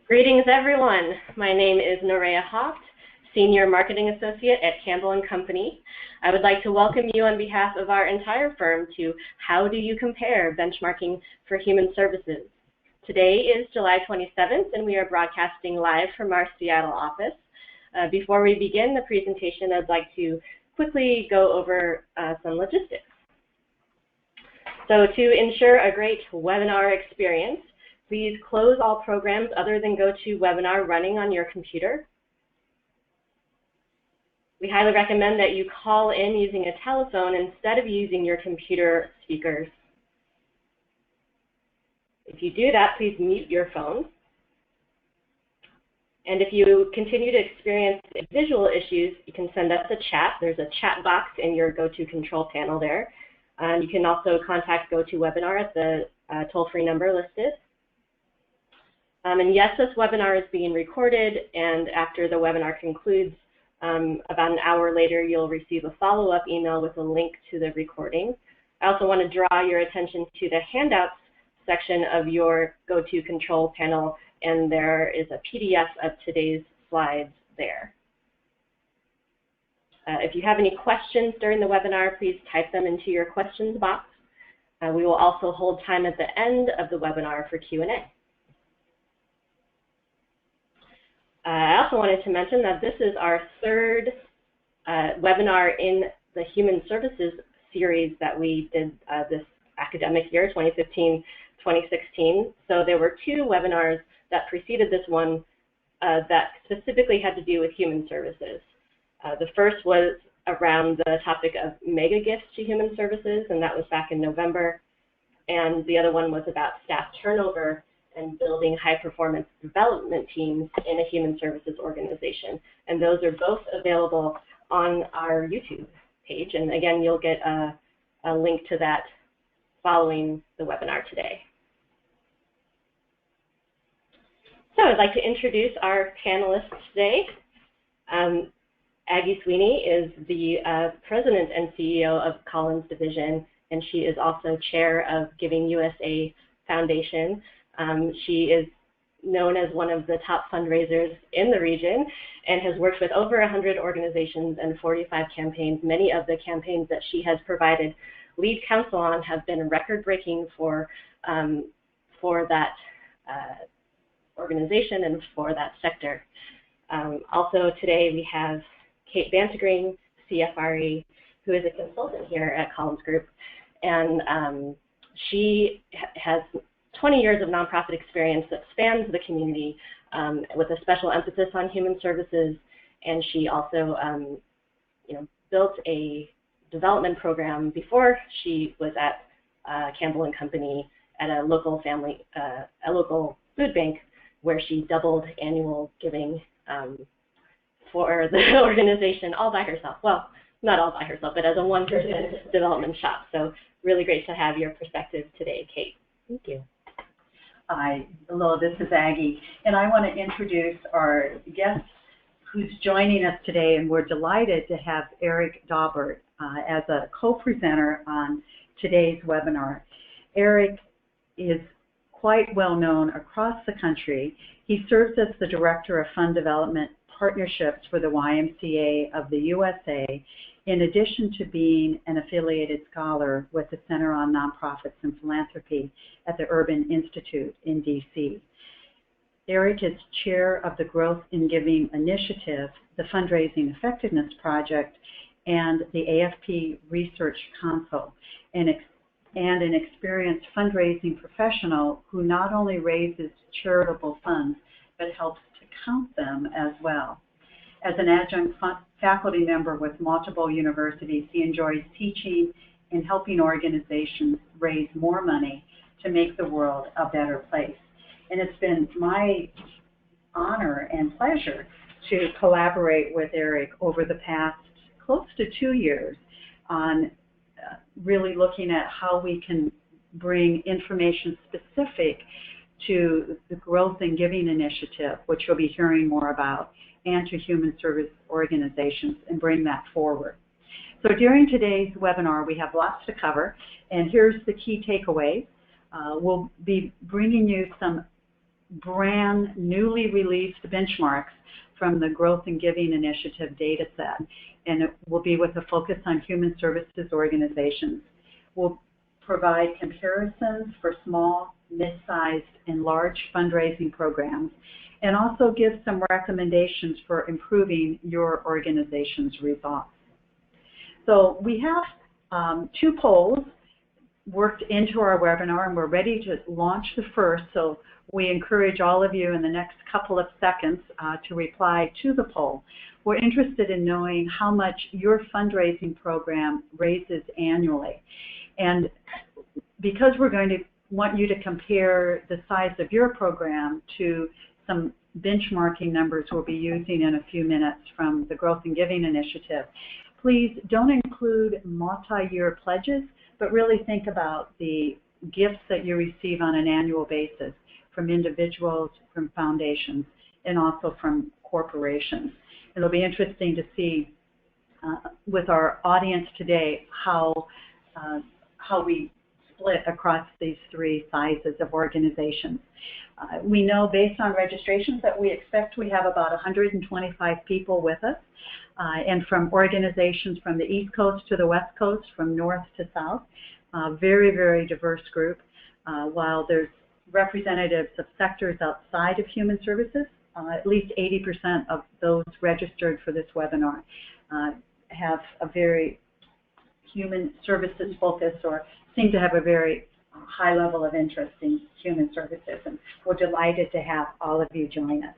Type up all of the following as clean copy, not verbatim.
Greetings, everyone. My name is Norea Hoft, Senior Marketing Associate at Campbell & Company. I would like to welcome you on behalf of our entire firm to How Do You Compare Benchmarking for Human Services. Today is July 27th, and we are broadcasting live from our Seattle office. Before we begin the presentation, I'd like to quickly go over some logistics. So to ensure a great webinar experience, please close all programs other than GoToWebinar running on your computer. We highly recommend that you call in using a telephone instead of using your computer speakers. If you do that, please mute your phone. And if you continue to experience visual issues, you can send us a chat. There's a chat box in your GoTo control panel there. You can also contact GoToWebinar at the toll-free number listed. And yes, this webinar is being recorded, and after the webinar concludes, about an hour later, you'll receive a follow-up email with a link to the recording. I also want to draw your attention to the handouts section of your GoTo control panel, and there is a PDF of today's slides there. If you have any questions during the webinar, please type them into your questions box. We will also hold time at the end of the webinar for Q&A. I also wanted to mention that this is our third webinar in the Human Services series that we did this academic year, 2015-2016. So there were two webinars that preceded this one that specifically had to do with human services. The first was around the topic of mega gifts to human services, and that was back in November. And the other one was about staff turnover and building high-performance development teams in a human services organization. And those are both available on our YouTube page. And again, you'll get a link to that following the webinar today. So I'd like to introduce our panelists today. Aggie Sweeney is the President and CEO of Collins Division, and she is also Chair of Giving USA Foundation. She is known as one of the top fundraisers in the region and has worked with over 100 organizations and 45 campaigns. Many of the campaigns that she has provided lead counsel on have been record-breaking for that organization and for that sector. Also today we have Kate Bantagreen, CFRE, who is a consultant here at Collins Group, and she has 20 years of nonprofit experience that spans the community with a special emphasis on human services, and she also built a development program before she was at Campbell & Company at a local local food bank where she doubled annual giving for the organization all by herself. Well, not all by herself, but as a one-person development shop. So really great to have your perspective today, Kate. Thank you. Hi, hello, this is Aggie, and I want to introduce our guest who's joining us today, and we're delighted to have Eric Daubert as a co-presenter on today's webinar. Eric is quite well known across the country. He serves as the Director of Fund Development Partnerships for the YMCA of the USA, in addition to being an affiliated scholar with the Center on Nonprofits and Philanthropy at the Urban Institute in DC. Eric is chair of the Growth in Giving Initiative, the Fundraising Effectiveness Project, and the AFP Research Council, and an experienced fundraising professional who not only raises charitable funds, but helps to count them as well. As an adjunct faculty member with multiple universities, he enjoys teaching and helping organizations raise more money to make the world a better place. And it's been my honor and pleasure to collaborate with Eric over the past close to 2 years on really looking at how we can bring information specific to the Growth in Giving Initiative, which you'll be hearing more about, and to human service organizations, and bring that forward. So during today's webinar, we have lots to cover, and here's the key takeaways. We'll be bringing you some brand newly released benchmarks from the Growth and Giving Initiative data set, and it will be with a focus on human services organizations. We'll provide comparisons for small, mid-sized, and large fundraising programs, and also give some recommendations for improving your organization's results. So we have 2 polls worked into our webinar, and we're ready to launch the first. So we encourage all of you in the next couple of seconds to reply to the poll. We're interested in knowing how much your fundraising program raises annually. And because we're going to want you to compare the size of your program to some benchmarking numbers we'll be using in a few minutes from the Growth and Giving Initiative, please don't include multi-year pledges, but really think about the gifts that you receive on an annual basis from individuals, from foundations, and also from corporations. It'll be interesting to see with our audience today how we split across these 3 sizes of organizations. We know based on registrations that we expect we have about 125 people with us, and from organizations from the East Coast to the West Coast, from north to south. Very, very diverse group. While there's representatives of sectors outside of human services, at least 80% of those registered for this webinar have a very human services focus or seem to have a very high level of interest in human services, and we're delighted to have all of you join us.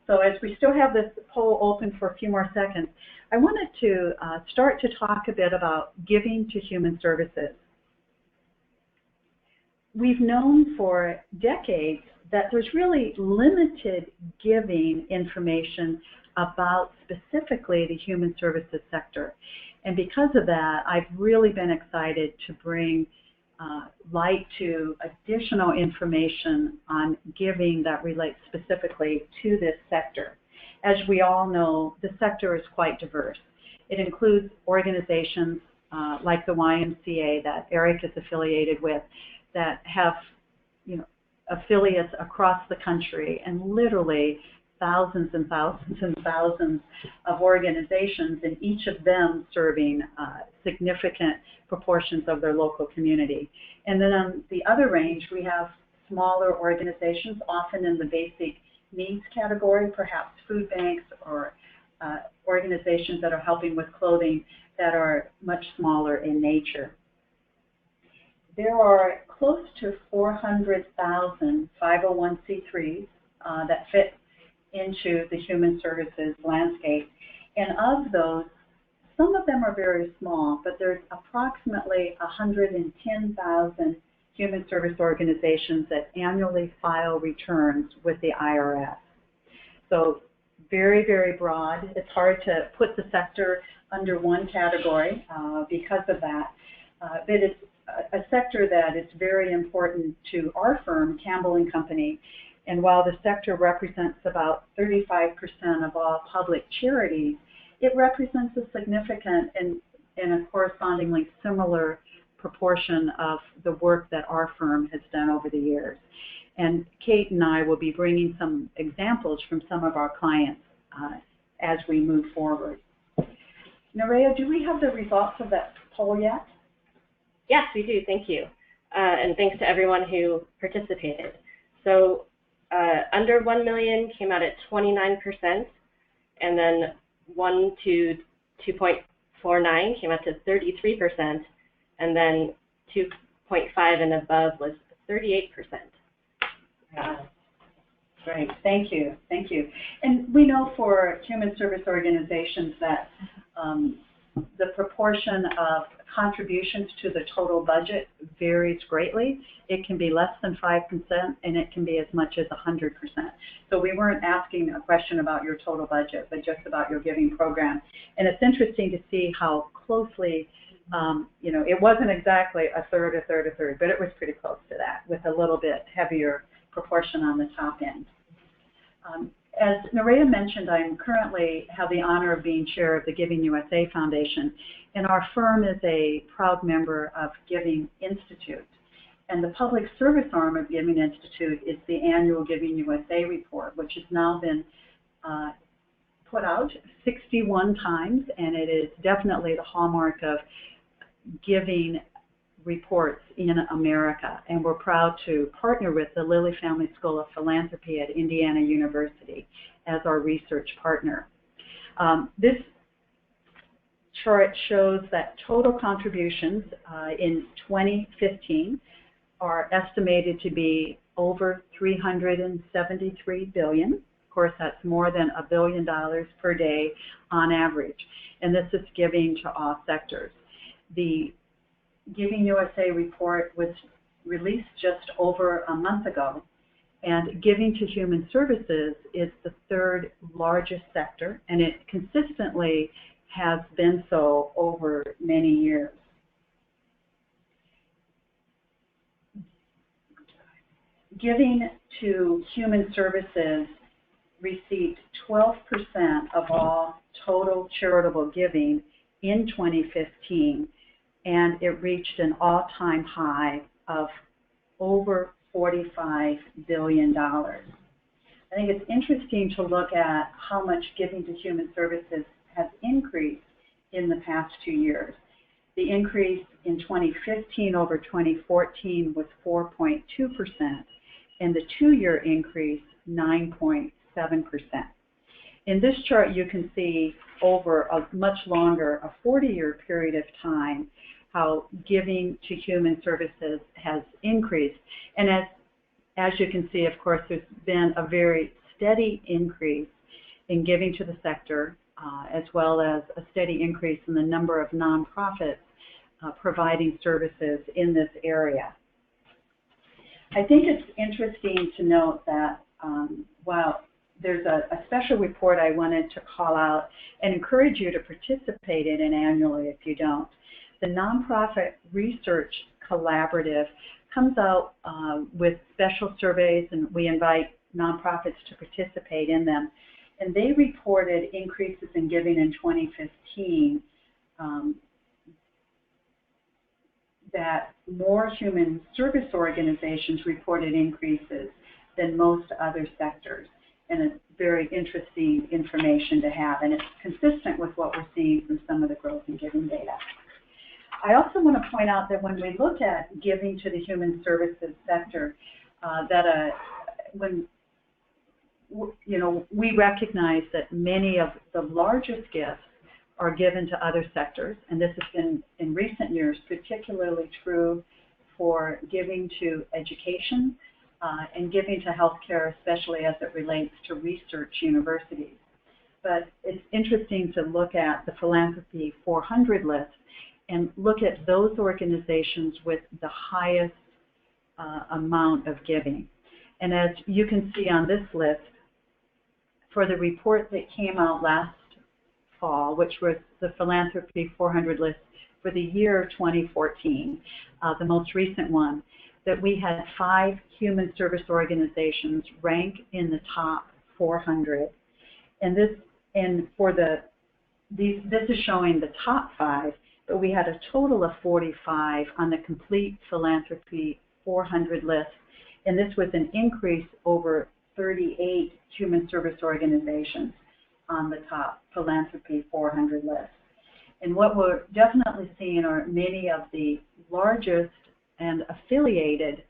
So as we still have this poll open for a few more seconds, I wanted to start to talk a bit about giving to human services. We've known for decades that there's really limited giving information about specifically the human services sector. And because of that, I've really been excited to bring light to additional information on giving that relates specifically to this sector. As we all know, the sector is quite diverse. It includes organizations like the YMCA that Eric is affiliated with that have, affiliates across the country, and literally thousands and thousands and thousands of organizations, and each of them serving significant proportions of their local community. And then on the other range, we have smaller organizations, often in the basic needs category, perhaps food banks or organizations that are helping with clothing that are much smaller in nature. There are close to 400,000 501c3s that fit into the human services landscape. And of those, some of them are very small, but there's approximately 110,000 human service organizations that annually file returns with the IRS. So very, very broad. It's hard to put the sector under one category because of that. But it's a sector that is very important to our firm, Campbell & Company. And while the sector represents about 35% of all public charities, it represents a significant and a correspondingly similar proportion of the work that our firm has done over the years. And Kate and I will be bringing some examples from some of our clients as we move forward. Nerea, do we have the results of that poll yet? Yes, we do. Thank you. And thanks to everyone who participated. So under 1 million came out at 29%, and then 1 to 2.49 came out to 33%, and then 2.5 and above was 38%. Great, thank you, thank you. And we know for human service organizations that the proportion of contributions to the total budget varies greatly. It can be less than 5%, and it can be as much as 100%. So we weren't asking a question about your total budget, but just about your giving program. And it's interesting to see how closely, it wasn't exactly a third, but it was pretty close to that, with a little bit heavier proportion on the top end. As Nerea mentioned, I currently have the honor of being chair of the Giving USA Foundation, and our firm is a proud member of Giving Institute. And the public service arm of Giving Institute is the annual Giving USA report, which has now been put out 61 times, and it is definitely the hallmark of giving reports in America. And we're proud to partner with the Lilly Family School of Philanthropy at Indiana University as our research partner. This chart shows that total contributions in 2015 are estimated to be over $373 billion. Of course, that's more than $1 billion per day on average, and this is giving to all sectors. The Giving USA report was released just over a month ago, and Giving to Human Services is the third largest sector, and it consistently has been so over many years. Giving to Human Services received 12% of all total charitable giving in 2015, and it reached an all-time high of over $45 billion. I think it's interesting to look at how much Giving to Human Services has increased in the past 2 years. The increase in 2015 over 2014 was 4.2%, and the 2-year increase 9.7%. In this chart, you can see over a much longer, a 40-year period of time, how Giving to Human Services has increased. And as you can see, of course, there's been a very steady increase in giving to the sector, as well as a steady increase in the number of nonprofits providing services in this area. I think it's interesting to note that while there's a special report I wanted to call out and encourage you to participate in annually if you don't. The Nonprofit Research Collaborative comes out with special surveys, and we invite nonprofits to participate in them. And they reported increases in giving in 2015 that more human service organizations reported increases than most other sectors. And it's very interesting information to have, and it's consistent with what we're seeing from some of the growth in giving data. I also want to point out that when we look at giving to the human services sector, we recognize that many of the largest gifts are given to other sectors, and this has been in recent years particularly true for giving to education and giving to healthcare, especially as it relates to research universities. But it's interesting to look at the Philanthropy 400 list and look at those organizations with the highest amount of giving. And as you can see on this list, for the report that came out last fall, which was the Philanthropy 400 list for the year 2014, the most recent one, that we had 5 human service organizations rank in the top 400. And this is showing the top 5, but we had a total of 45 on the complete Philanthropy 400 list. And this was an increase over 38 human service organizations on the top Philanthropy 400 list. And what we're definitely seeing are many of the largest and affiliated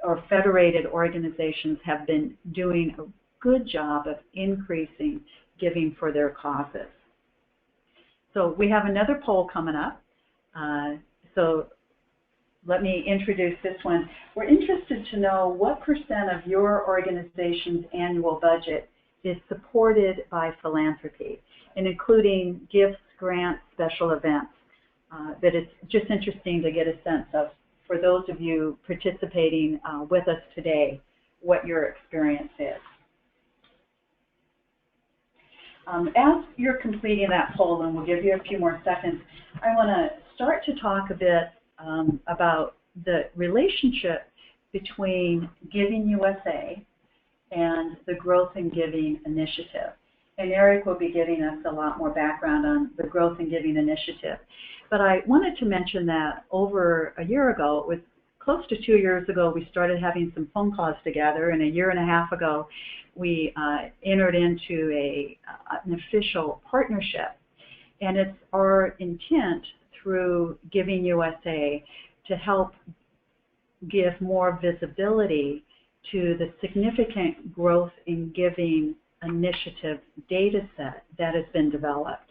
or federated organizations have been doing a good job of increasing giving for their causes. So we have another poll coming up. So let me introduce this one. We're interested to know what % of your organization's annual budget is supported by philanthropy, and including gifts, grants, special events. That it's just interesting to get a sense of, for those of you participating with us today, what your experience is. As you're completing that poll, and we'll give you a few more seconds, I want to start to talk a bit about the relationship between Giving USA and the Growth in Giving initiative. and Eric will be giving us a lot more background on the Growth and Giving Initiative. But I wanted to mention that over a year ago, it was close to 2 years ago, we started having some phone calls together, and a year and a half ago, we entered into an official partnership. And it's our intent through Giving USA to help give more visibility to the significant Growth in Giving Initiative data set that has been developed.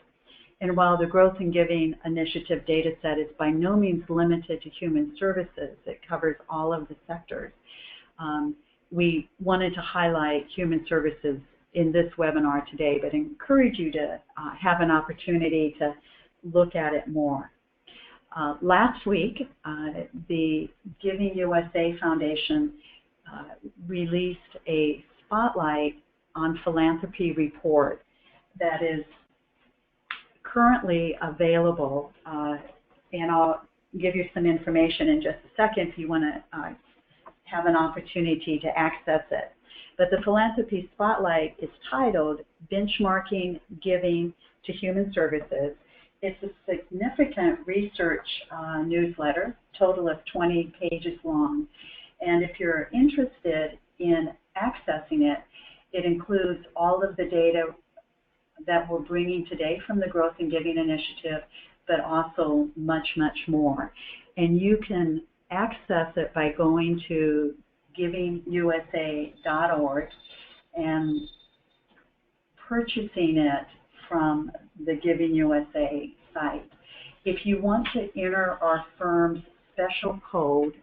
And while the Growth in Giving Initiative data set is by no means limited to human services, it covers all of the sectors. We wanted to highlight human services in this webinar today, but encourage you to have an opportunity to look at it more. Last week, the Giving USA Foundation released a spotlight on philanthropy report that is currently available, and I'll give you some information in just a second if you want to have an opportunity to access it. But the Philanthropy Spotlight is titled Benchmarking Giving to Human Services. It's a significant research newsletter, total of 20 pages long. And if you're interested in accessing it, it includes all of the data that we're bringing today from the Growth and Giving Initiative, but also much, much more. And you can access it by going to givingusa.org and purchasing it from the Giving USA site. If you want to enter our firm's special code,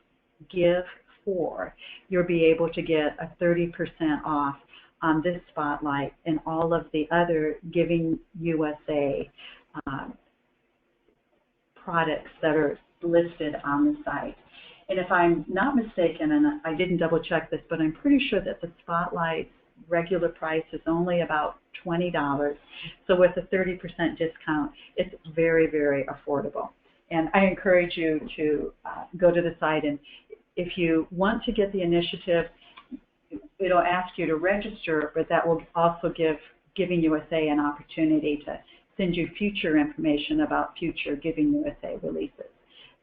GIVE4, you'll be able to get a 30% off on this spotlight and all of the other Giving USA products that are listed on the site. And if I'm not mistaken, and I didn't double check this, but I'm pretty sure that the spotlight's regular price is only about $20. So with a 30% discount, it's very, very affordable. And I encourage you to go to the site, and if you want to get the initiative, it'll ask you to register, but that will also give Giving USA an opportunity to send you future information about future Giving USA releases.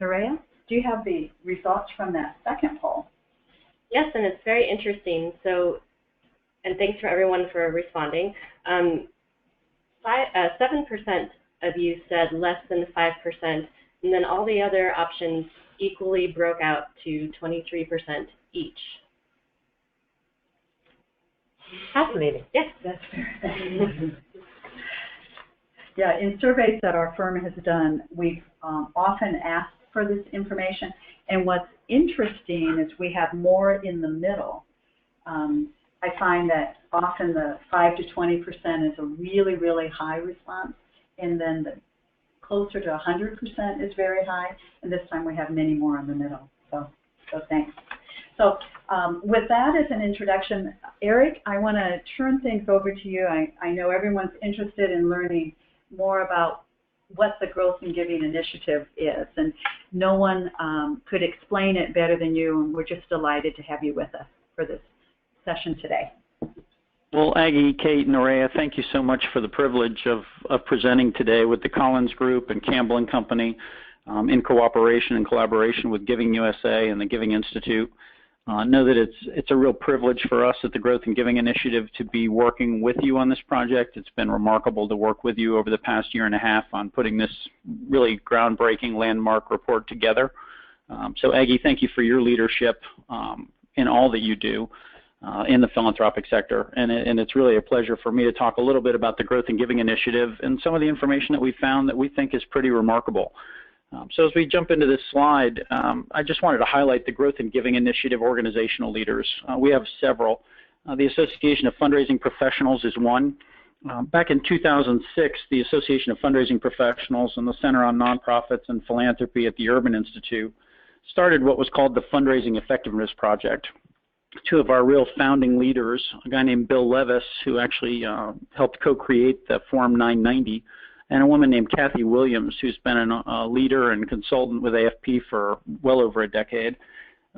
Nerea, do you have the results from that second poll? Yes, and it's very interesting. So, and thanks for everyone for responding. 7% of you said less than 5%, and then all the other options equally broke out to 23% each. Fascinating. Yes, that's fair. Yeah, in surveys that our firm has done, we've often asked for this information, and what's interesting is we have more in the middle. I find that often the 5 to 20% is a really, really high response, and then the closer to 100% is very high, and this time we have many more in the middle. So thanks. So with that as an introduction, Eric, I want to turn things over to you. I know everyone's interested in learning more about what the Growth and Giving Initiative is, and no one could explain it better than you, and we're just delighted to have you with us for this session today. Well, Aggie, Kate, and Nerea, thank you so much for the privilege of presenting today with the Collins Group and Campbell and Company in cooperation and collaboration with Giving USA and the Giving Institute. Know that it's a real privilege for us at the Growth and Giving Initiative to be working with you on this project. It's been remarkable to work with you over the past year and a half on putting this really groundbreaking landmark report together. So Aggie, thank you for your leadership in all that you do in the philanthropic sector. And it's really a pleasure for me to talk a little bit about the Growth and Giving Initiative and some of the information that we found that we think is pretty remarkable. So as we jump into this slide, I just wanted to highlight the Growth and Giving Initiative organizational leaders. We have several. The Association of Fundraising Professionals is one. Back in 2006, the Association of Fundraising Professionals and the Center on Nonprofits and Philanthropy at the Urban Institute started what was called the Fundraising Effectiveness Project. Two of our real founding leaders, a guy named Bill Levis, who actually helped co-create the Form 990, and a woman named Kathy Williams, who's been a leader and consultant with AFP for well over a decade,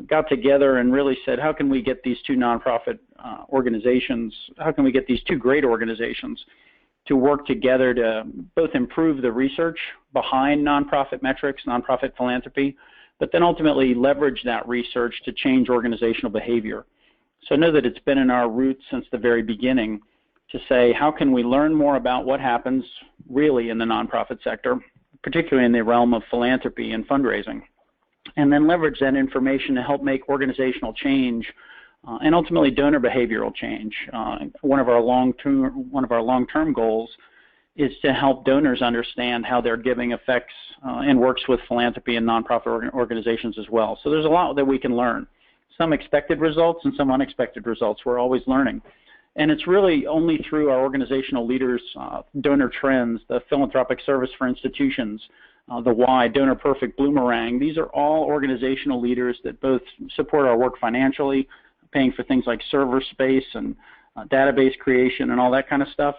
got together and really said, how can we get these two nonprofit organizations, how can we get these two great organizations to work together to both improve the research behind nonprofit metrics, nonprofit philanthropy, but then ultimately leverage that research to change organizational behavior. So know that it's been in our roots since the very beginning to say, how can we learn more about what happens really in the nonprofit sector, particularly in the realm of philanthropy and fundraising, and then leverage that information to help make organizational change and ultimately donor behavioral change. One of our long-term goals is to help donors understand how their giving affects and works with philanthropy and nonprofit organizations as well. So there's a lot that we can learn. Some expected results and some unexpected results. We're always learning. And it's really only through our organizational leaders, donor trends, the philanthropic service for institutions, the why, Donor Perfect, Bloomerang. These are all organizational leaders that both support our work financially, paying for things like server space and database creation and all that kind of stuff.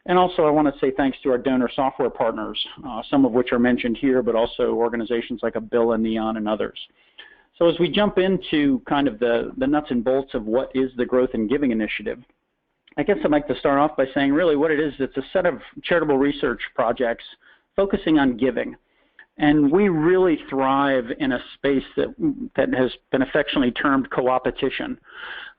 And also I want to say thanks to our donor software partners, some of which are mentioned here, but also organizations like Bill and Neon and others. So as we jump into kind of the nuts and bolts of what is the Growth in Giving Initiative, I guess I'd like to start off by saying really what it is. It's a set of charitable research projects focusing on giving. And we really thrive in a space that has been affectionately termed co-opetition.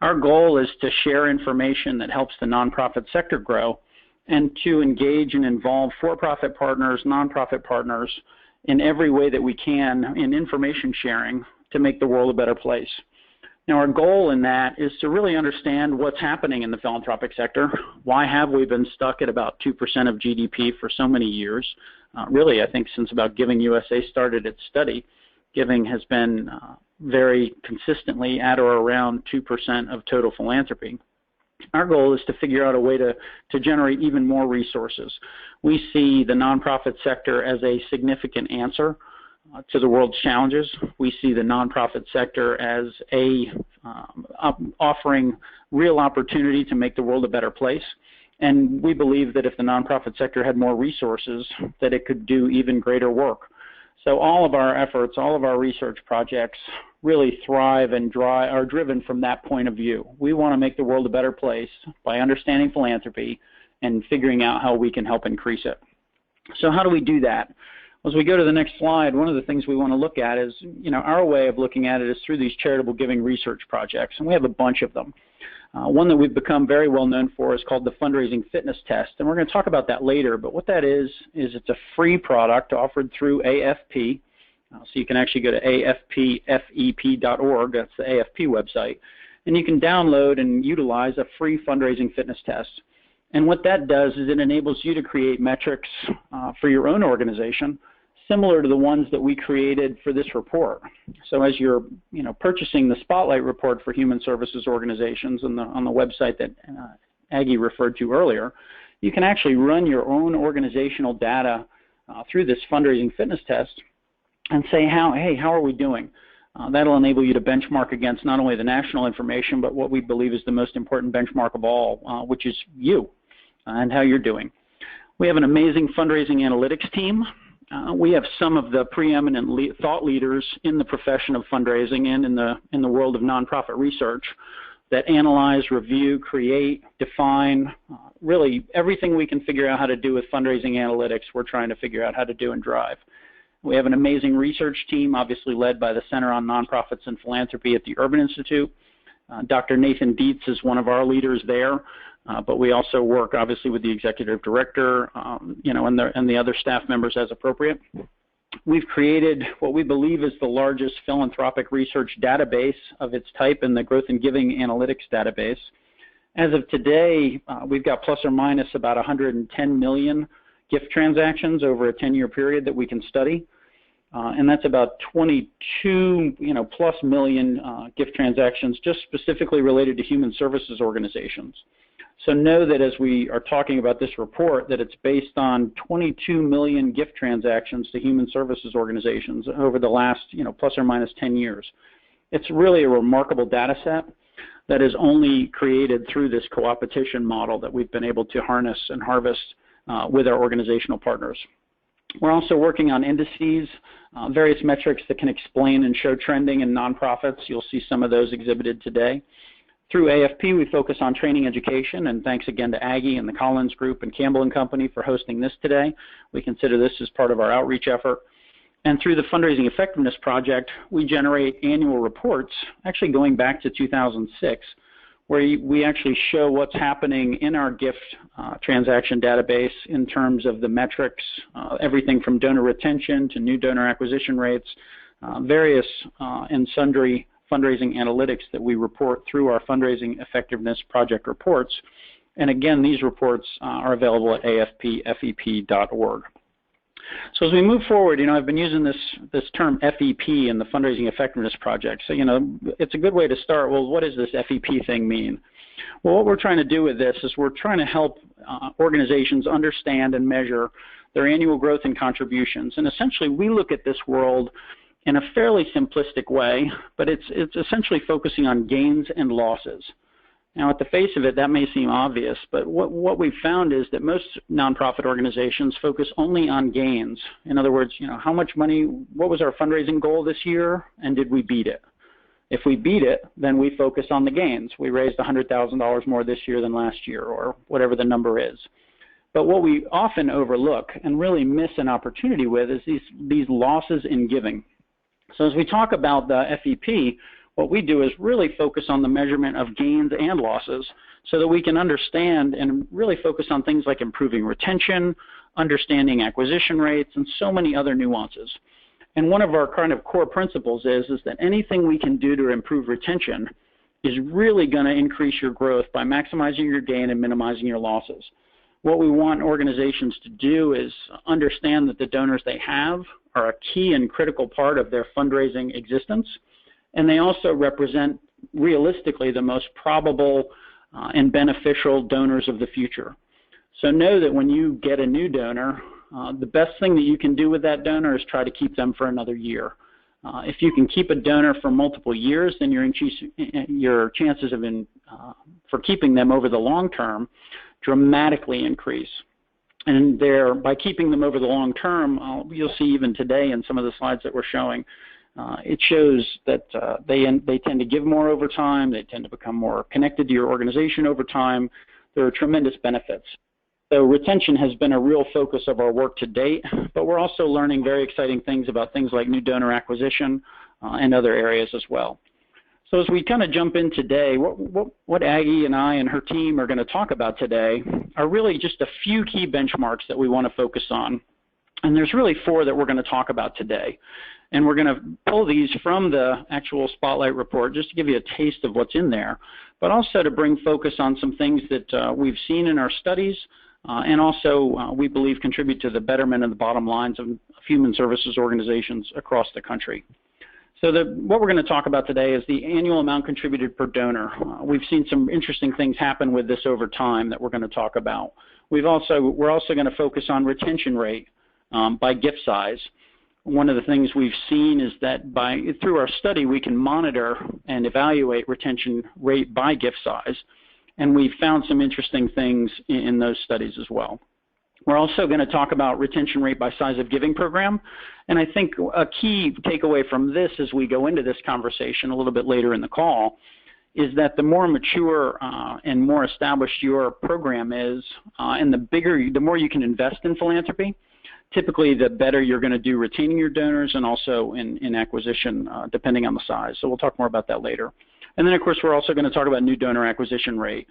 Our goal is to share information that helps the nonprofit sector grow and to engage and involve for-profit partners, nonprofit partners in every way that we can in information sharing to make the world a better place. Now, our goal in that is to really understand what's happening in the philanthropic sector. Why have we been stuck at about 2% of GDP for so many years? Really, I think since about Giving USA started its study, giving has been very consistently at or around 2% of total philanthropy. Our goal is to figure out a way to generate even more resources. We see the nonprofit sector as a significant answer to the world's challenges. We see the nonprofit sector as offering real opportunity to make the world a better place. And we believe that if the nonprofit sector had more resources, that it could do even greater work. So all of our efforts, all of our research projects really thrive and are driven from that point of view. We want to make the world a better place by understanding philanthropy and figuring out how we can help increase it. So how do we do that? As we go to the next slide, one of the things we want to look at is, our way of looking at it is through these charitable giving research projects, and we have a bunch of them. One that we've become very well known for is called the Fundraising Fitness Test, and we're going to talk about that later, but what that is it's a free product offered through AFP. So you can actually go to afpfep.org, that's the AFP website, and you can download and utilize a free fundraising fitness test. And what that does is it enables you to create metrics for your own organization, similar to the ones that we created for this report. So as you're purchasing the Spotlight report for human services organizations on the website that Aggie referred to earlier, you can actually run your own organizational data through this fundraising fitness test and say, how are we doing? That'll enable you to benchmark against not only the national information, but what we believe is the most important benchmark of all, which is you and how you're doing. We have an amazing fundraising analytics team. We have some of the preeminent thought leaders in the profession of fundraising and in the world of nonprofit research that analyze, review, create, define, really everything we can figure out how to do with fundraising analytics, we're trying to figure out how to do and drive. We have an amazing research team, obviously led by the Center on Nonprofits and Philanthropy at the Urban Institute. Dr. Nathan Dietz is one of our leaders there, but we also work obviously with the executive director, and the other staff members as appropriate. We've created what we believe is the largest philanthropic research database of its type in the Growth in Giving Analytics database. As of today, we've got plus or minus about 110 million gift transactions over a 10-year period that we can study. And that's about 22 plus million gift transactions just specifically related to human services organizations. So know that as we are talking about this report, that it's based on 22 million gift transactions to human services organizations over the last plus or minus 10 years. It's really a remarkable data set that is only created through this co-opetition model that we've been able to harness and harvest with our organizational partners. We're also working on indices, various metrics that can explain and show trending in nonprofits. You'll see some of those exhibited today. Through AFP, we focus on training education, and thanks again to Aggie and the Collins Group and Campbell and Company for hosting this today. We consider this as part of our outreach effort. And through the Fundraising Effectiveness Project, we generate annual reports, actually going back to 2006, where we actually show what's happening in our gift transaction database in terms of the metrics, everything from donor retention to new donor acquisition rates, various and sundry fundraising analytics that we report through our Fundraising Effectiveness Project reports. And again, these reports are available at afpfep.org. So as we move forward, I've been using this term FEP in the Fundraising Effectiveness Project. So, it's a good way to start. Well, what does this FEP thing mean? Well, what we're trying to do with this is we're trying to help organizations understand and measure their annual growth and contributions. And essentially, we look at this world in a fairly simplistic way, but it's essentially focusing on gains and losses. Now, at the face of it, that may seem obvious, but what we've found is that most nonprofit organizations focus only on gains. In other words, how much money, what was our fundraising goal this year, and did we beat it? If we beat it, then we focus on the gains. We raised $100,000 more this year than last year, or whatever the number is. But what we often overlook and really miss an opportunity with is these losses in giving. So as we talk about the FEP, what we do is really focus on the measurement of gains and losses so that we can understand and really focus on things like improving retention, understanding acquisition rates, and so many other nuances. And one of our kind of core principles is that anything we can do to improve retention is really going to increase your growth by maximizing your gain and minimizing your losses. What we want organizations to do is understand that the donors they have are a key and critical part of their fundraising existence, and they also represent realistically the most probable and beneficial donors of the future. So know that when you get a new donor, the best thing that you can do with that donor is try to keep them for another year. If you can keep a donor for multiple years, then your chances for keeping them over the long term dramatically increase. And by keeping them over the long term, you'll see even today in some of the slides that we're showing, it shows that they tend to give more over time, they tend to become more connected to your organization over time. There are tremendous benefits. So retention has been a real focus of our work to date, but we're also learning very exciting things about things like new donor acquisition and other areas as well. So as we kind of jump in today, what Aggie and I and her team are going to talk about today are really just a few key benchmarks that we want to focus on. And there's really 4 that we're going to talk about today. And we're going to pull these from the actual Spotlight report just to give you a taste of what's in there, but also to bring focus on some things that we've seen in our studies and also we believe contribute to the betterment of the bottom lines of human services organizations across the country. So what we're going to talk about today is the annual amount contributed per donor. We've seen some interesting things happen with this over time that we're going to talk about. We're also going to focus on retention rate by gift size. One of the things we've seen is that through our study we can monitor and evaluate retention rate by gift size, and we've found some interesting things in those studies as well. We're also going to talk about retention rate by size of giving program, and I think a key takeaway from this as we go into this conversation a little bit later in the call is that the more mature and more established your program is, and the more you can invest in philanthropy, typically the better you're going to do retaining your donors and also in acquisition depending on the size. So we'll talk more about that later. And then of course we're also going to talk about new donor acquisition rate.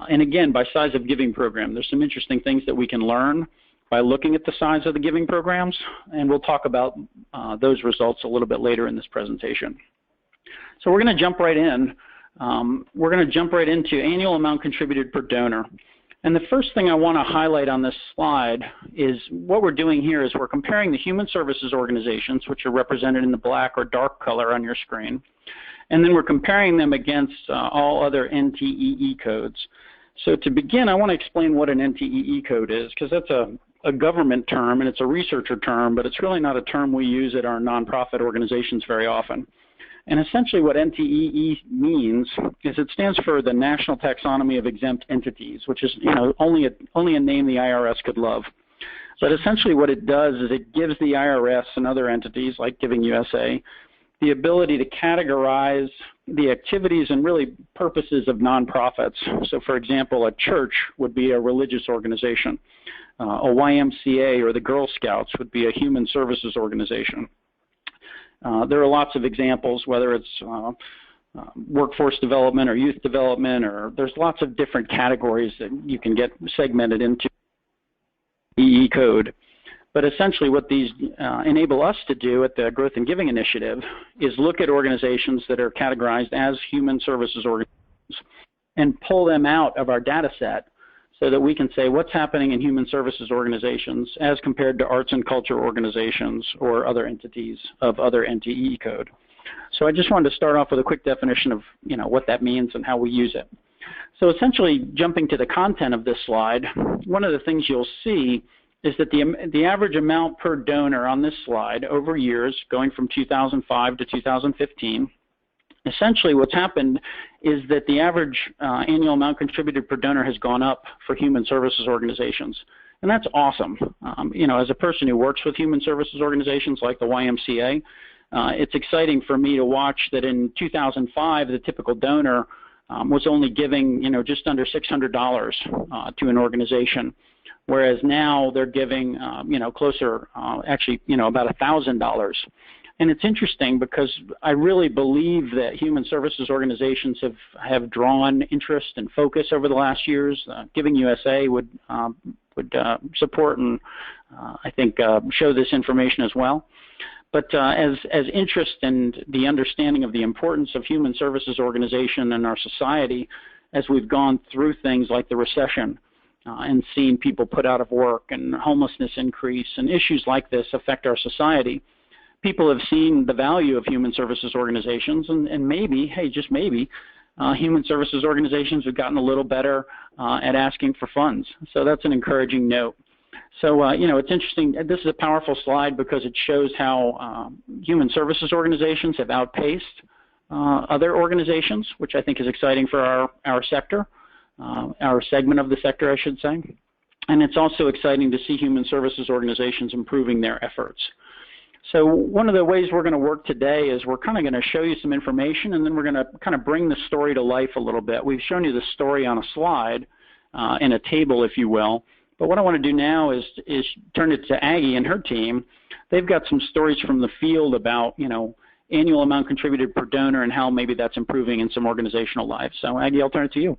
And again, by size of giving program, there's some interesting things that we can learn by looking at the size of the giving programs, and we'll talk about those results a little bit later in this presentation. So we're going to jump right in. We're going to jump right into annual amount contributed per donor. And the first thing I want to highlight on this slide is what we're doing here is we're comparing the human services organizations, which are represented in the black or dark color on your screen, and then we're comparing them against all other NTEE codes. So to begin, I want to explain what an NTEE code is, because that's a government term and it's a researcher term, but it's really not a term we use at our nonprofit organizations very often. And essentially what NTEE means is it stands for the National Taxonomy of Exempt Entities, which is only a name the IRS could love. But essentially what it does is it gives the IRS and other entities like Giving USA the ability to categorize the activities and really purposes of nonprofits. So for example, a church would be a religious organization. A YMCA or the Girl Scouts would be a human services organization. There are lots of examples, whether it's workforce development or youth development, or there's lots of different categories that you can get segmented into EE code. But essentially what these enable us to do at the Growth and Giving Initiative is look at organizations that are categorized as human services organizations and pull them out of our data set so that we can say what's happening in human services organizations as compared to arts and culture organizations or other entities of other NTE code. So I just wanted to start off with a quick definition of what that means and how we use it. So essentially, jumping to the content of this slide, one of the things you'll see is that the average amount per donor on this slide over years, going from 2005 to 2015, essentially what's happened is that the average annual amount contributed per donor has gone up for human services organizations. And that's awesome. As a person who works with human services organizations like the YMCA, it's exciting for me to watch that in 2005, the typical donor was only giving, just under $600 to an organization, whereas now they're giving, closer, actually, about $1,000. And it's interesting because I really believe that human services organizations have drawn interest and focus over the last years. Giving USA would support and I think show this information as well. But as interest and the understanding of the importance of human services organization in our society, as we've gone through things like the recession and seen people put out of work and homelessness increase and issues like this affect our society, people have seen the value of human services organizations and maybe, hey, just maybe, human services organizations have gotten a little better at asking for funds. So that's an encouraging note. So, it's interesting. This is a powerful slide because it shows how human services organizations have outpaced other organizations, which I think is exciting for our sector, our segment of the sector, I should say. And it's also exciting to see human services organizations improving their efforts. So one of the ways we're going to work today is we're kind of going to show you some information, and then we're going to kind of bring the story to life a little bit. We've shown you the story on a slide in a table, if you will. But what I want to do now is turn it to Aggie and her team. They've got some stories from the field about, annual amount contributed per donor and how maybe that's improving in some organizational lives. So Aggie, I'll turn it to you.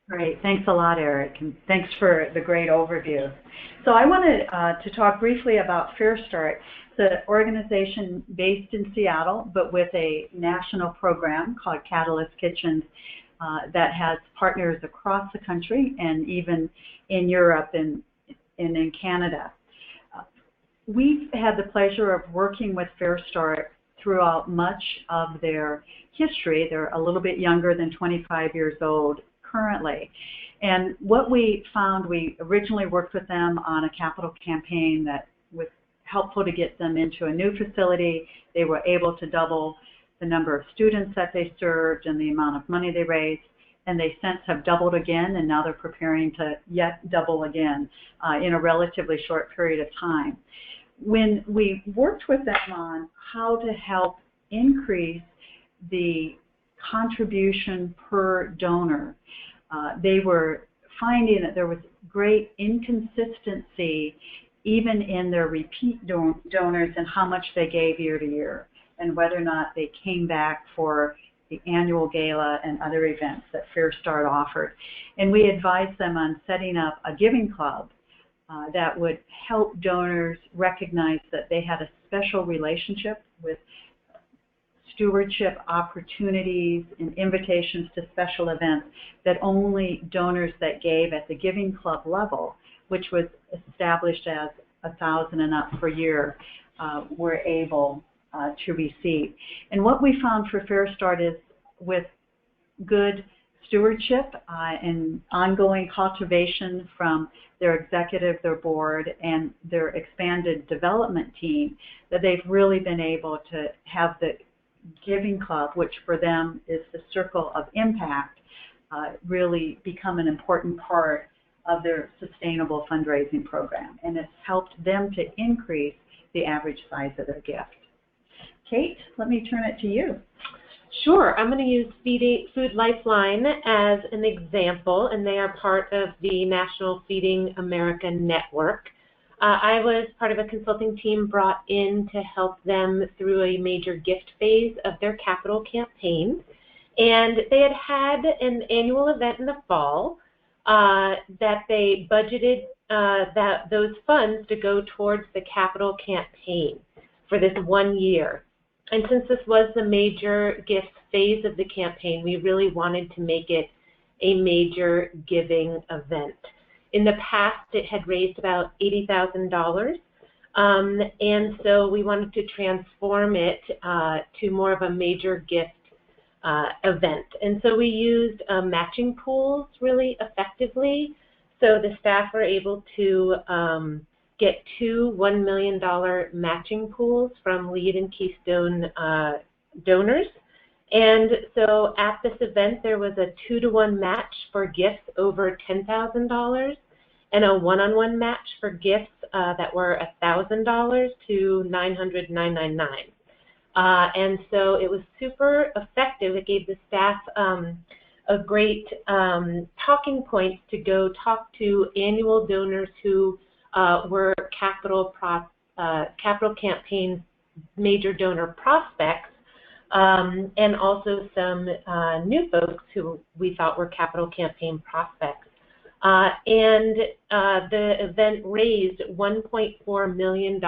Great. Thanks a lot, Eric, and thanks for the great overview. So I wanted to talk briefly about Fair Start. It's an organization based in Seattle, but with a national program called Catalyst Kitchens that has partners across the country and even in Europe and in Canada. We've had the pleasure of working with Fair Start throughout much of their history. They're a little bit younger than 25 years old currently. And what we found, we originally worked with them on a capital campaign that was helpful to get them into a new facility. They were able to double the number of students that they served and the amount of money they raised. And they since have doubled again, and now they're preparing to yet double again in a relatively short period of time. When we worked with them on how to help increase the contribution per donor, they were finding that there was great inconsistency even in their repeat donors and how much they gave year to year, and whether or not they came back for the annual gala and other events that Fair Start offered. And we advised them on setting up a giving club that would help donors recognize that they had a special relationship with stewardship opportunities and invitations to special events that only donors that gave at the giving club level, which was established as $1,000 and up per year, were able to receive. And what we found for Fair Start is with good stewardship and ongoing cultivation from their executive, their board, and their expanded development team, that they've really been able to have the Giving Club, which for them is the circle of impact, really become an important part of their sustainable fundraising program. And it's helped them to increase the average size of their gift. Kate, let me turn it to you. Sure. I'm going to use Food Lifeline as an example, and they are part of the National Feeding America Network. I was part of a consulting team brought in to help them through a major gift phase of their capital campaign. And they had an annual event in the fall that they budgeted those funds to go towards the capital campaign for this 1 year. And since this was the major gift phase of the campaign, we really wanted to make it a major giving event. In the past, it had raised about $80,000, and so we wanted to transform it to more of a major gift event. And so we used matching pools really effectively. So the staff were able to get 2 $1 million matching pools from lead and keystone donors. And so at this event, there was a 2-to-1 match for gifts over $10,000 and a 1-on-1 match for gifts that were $1,000 to $900,999. And so it was super effective. It gave the staff a great talking point to go talk to annual donors who were capital campaign major donor prospects, and also some new folks who we thought were capital campaign prospects. And the event raised $1.4 million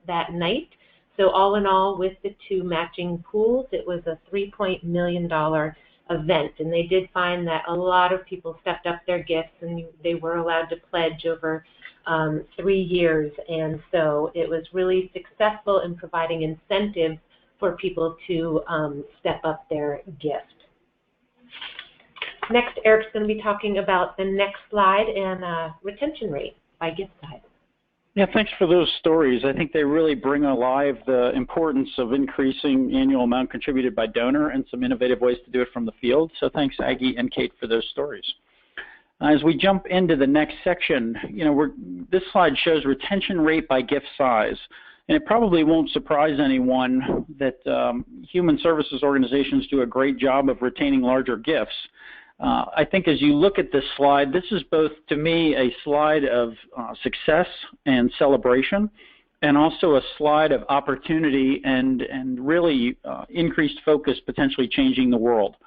that night. So all in all, with the 2 matching pools, it was a $3 million event. And they did find that a lot of people stepped up their gifts, and they were allowed to pledge over 3 years. And so it was really successful in providing incentives for people to step up their gift. Next, Eric's going to be talking about the next slide and retention rate by gift size. Yeah, thanks for those stories. I think they really bring alive the importance of increasing annual amount contributed by donor and some innovative ways to do it from the field. So thanks, Aggie and Kate, for those stories. As we jump into the next section, this slide shows retention rate by gift size. And it probably won't surprise anyone that human services organizations do a great job of retaining larger gifts. I think as you look at this slide, this is both, to me, a slide of success and celebration, and also a slide of opportunity and really increased focus potentially changing the world.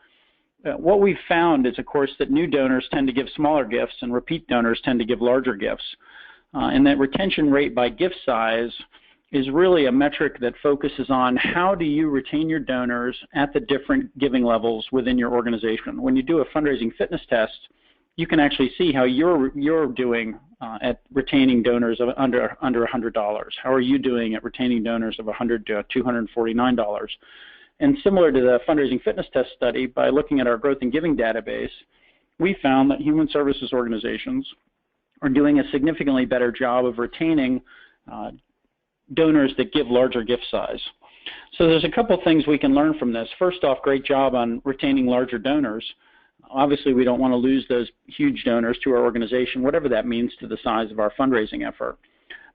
What we've found is, of course, that new donors tend to give smaller gifts and repeat donors tend to give larger gifts. And that retention rate by gift size is really a metric that focuses on how do you retain your donors at the different giving levels within your organization. When you do a fundraising fitness test, you can actually see how you're doing at retaining donors of under $100. How are you doing at retaining donors of $100 to $249? And similar to the fundraising fitness test study, by looking at our growth and giving database, we found that human services organizations are doing a significantly better job of retaining donors that give larger gift size. So there's a couple things we can learn from this. First off, great job on retaining larger donors. Obviously, we don't want to lose those huge donors to our organization, whatever that means to the size of our fundraising effort.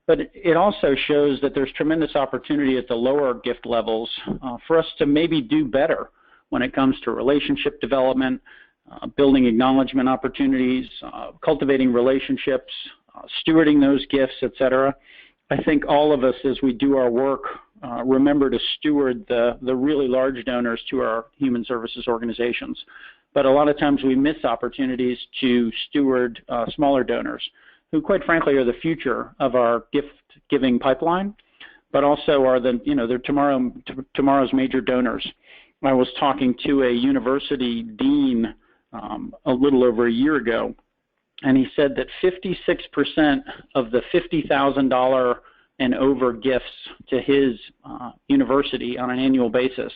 But it also shows that there's tremendous opportunity at the lower gift levels for us to maybe do better when it comes to relationship development, building acknowledgement opportunities, cultivating relationships, stewarding those gifts, etc. I think all of us, as we do our work, remember to steward the really large donors to our human services organizations. But a lot of times we miss opportunities to steward smaller donors, who quite frankly are the future of our gift-giving pipeline, but also are they're tomorrow's major donors. I was talking to a university dean a little over a year ago, and he said that 56% of the $50,000 and over gifts to his university on an annual basis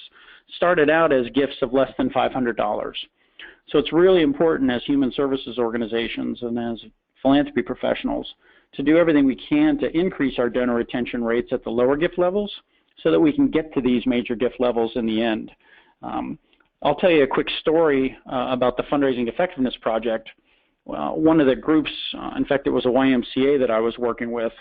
started out as gifts of less than $500. So it's really important as human services organizations and as philanthropy professionals to do everything we can to increase our donor retention rates at the lower gift levels so that we can get to these major gift levels in the end. I'll tell you a quick story about the Fundraising Effectiveness Project. one of the groups, in fact, it was a YMCA that I was working with.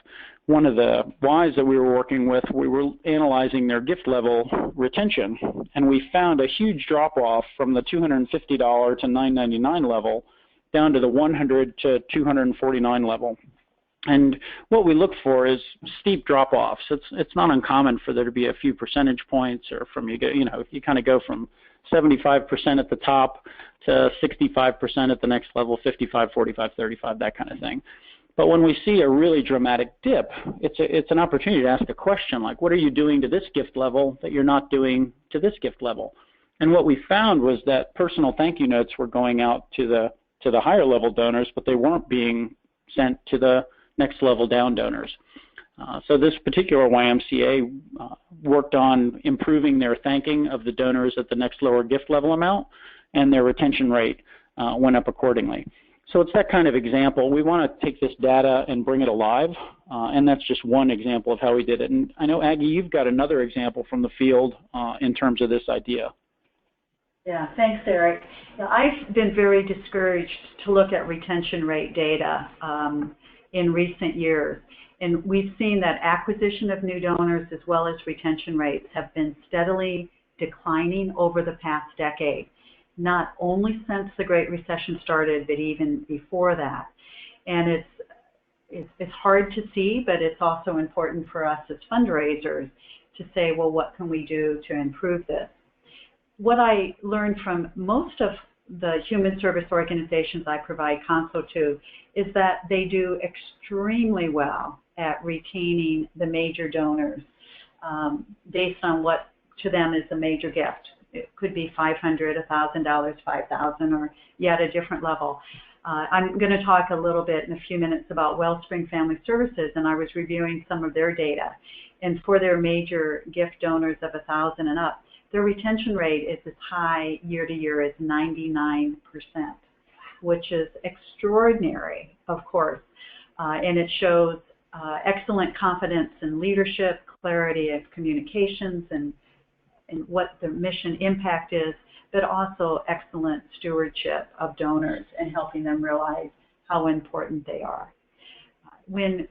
One of the Ys that we were working with, we were analyzing their gift level retention, and we found a huge drop-off from the $250 to $999 level down to the $100 to $249 level. And what we look for is steep drop-offs. It's not uncommon for there to be a few percentage points, or you kind of go from 75% at the top to 65% at the next level, 55, 45, 35, that kind of thing. But when we see a really dramatic dip, it's an opportunity to ask a question like, what are you doing to this gift level that you're not doing to this gift level? And what we found was that personal thank you notes were going out to the higher level donors, but they weren't being sent to the next level down donors. So this particular YMCA worked on improving their thanking of the donors at the next lower gift level amount, and their retention rate went up accordingly. So it's that kind of example. We want to take this data and bring it alive, and that's just one example of how we did it. And I know, Aggie, you've got another example from the field in terms of this idea. Yeah, thanks, Eric. I've been very discouraged to look at retention rate data in recent years. And we've seen that acquisition of new donors as well as retention rates have been steadily declining over the past decade, not only since the Great Recession started, but even before that. And it's hard to see, but it's also important for us as fundraisers to say, well, what can we do to improve this? What I learned from most of the human service organizations I provide counsel to is that they do extremely well at retaining the major donors based on what to them is a major gift. It could be $500, $1,000, $5,000, or yet a different level. I'm going to talk a little bit in a few minutes about Wellspring Family Services, and I was reviewing some of their data. And for their major gift donors of $1,000 and up, their retention rate is as high year to year as 99%, which is extraordinary, of course. And it shows excellent confidence in leadership, clarity of communications, and what the mission impact is, but also excellent stewardship of donors and helping them realize how important they are. When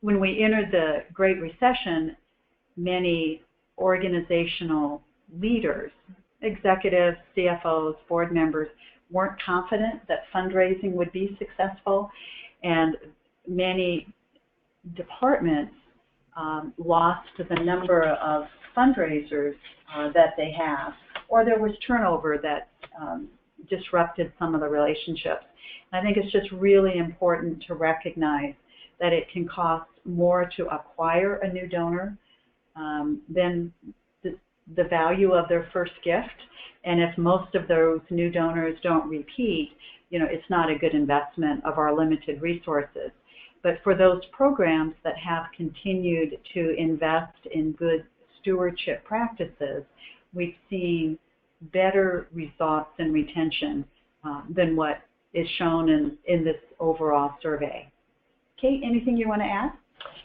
we entered the Great Recession, many organizational leaders, executives, CFOs, board members, weren't confident that fundraising would be successful, and many departments lost the number of fundraisers that they have, or there was turnover that disrupted some of the relationships. And I think it's just really important to recognize that it can cost more to acquire a new donor than the value of their first gift. And if most of those new donors don't repeat, it's not a good investment of our limited resources. But for those programs that have continued to invest in good stewardship practices, we've seen better results in retention than what is shown in this overall survey. Kate, anything you want to add?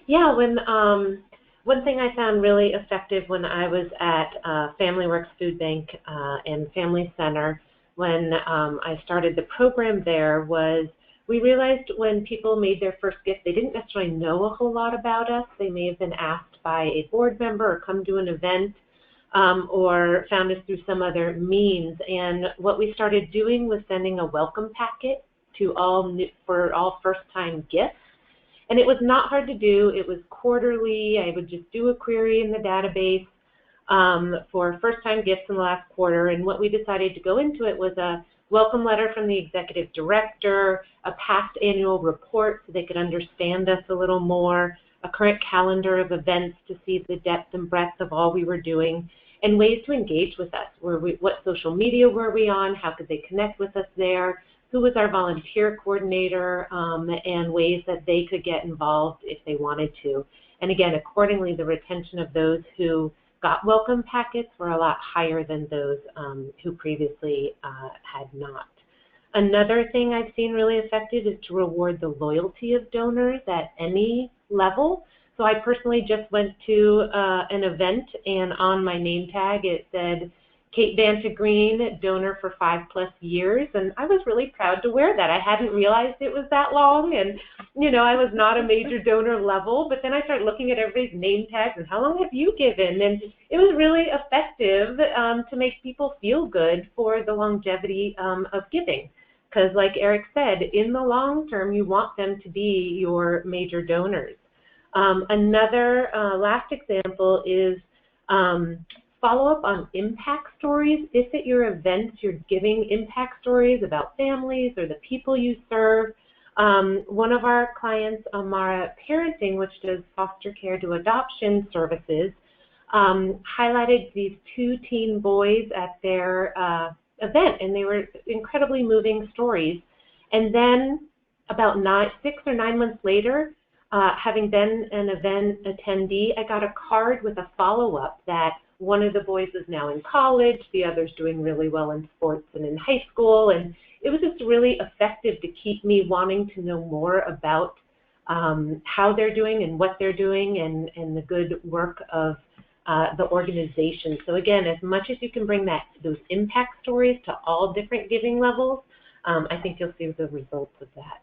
Yeah, one thing I found really effective when I was at Family Works Food Bank and Family Center when I started the program there was we realized when people made their first gift, they didn't necessarily know a whole lot about us. They may have been asked by a board member or come to an event or found us through some other means. And what we started doing was sending a welcome packet to for all first-time gifts. And it was not hard to do. It was quarterly. I would just do a query in the database for first-time gifts in the last quarter. And what we decided to go into it was a welcome letter from the executive director, a past annual report so they could understand us a little more, a current calendar of events to see the depth and breadth of all we were doing, and ways to engage with us. What social media were we on? How could they connect with us there? Who was our volunteer coordinator, and ways that they could get involved if they wanted to. And again, accordingly, the retention of those who got welcome packets were a lot higher than those who previously had not. Another thing I've seen really effective is to reward the loyalty of donors at any level. So I personally just went to an event, and on my name tag it said, Kate Bantagreen, donor for 5+ years, and I was really proud to wear that. I hadn't realized it was that long, and I was not a major donor level, but then I started looking at everybody's name tags and how long have you given, and it was really effective to make people feel good for the longevity of giving. Because like Eric said, in the long term, you want them to be your major donors. Another last example is follow up on impact stories. If at your events you're giving impact stories about families or the people you serve, one of our clients, Amara Parenting, which does foster care to adoption services, highlighted these 2 teen boys at their event, and they were incredibly moving stories. And then about 6 or 9 months later, having been an event attendee, I got a card with a follow-up that one of the boys is now in college, the other's doing really well in sports and in high school, and it was just really effective to keep me wanting to know more about how they're doing and what they're doing and the good work of the organization. So again, as much as you can bring those impact stories to all different giving levels, I think you'll see the results of that.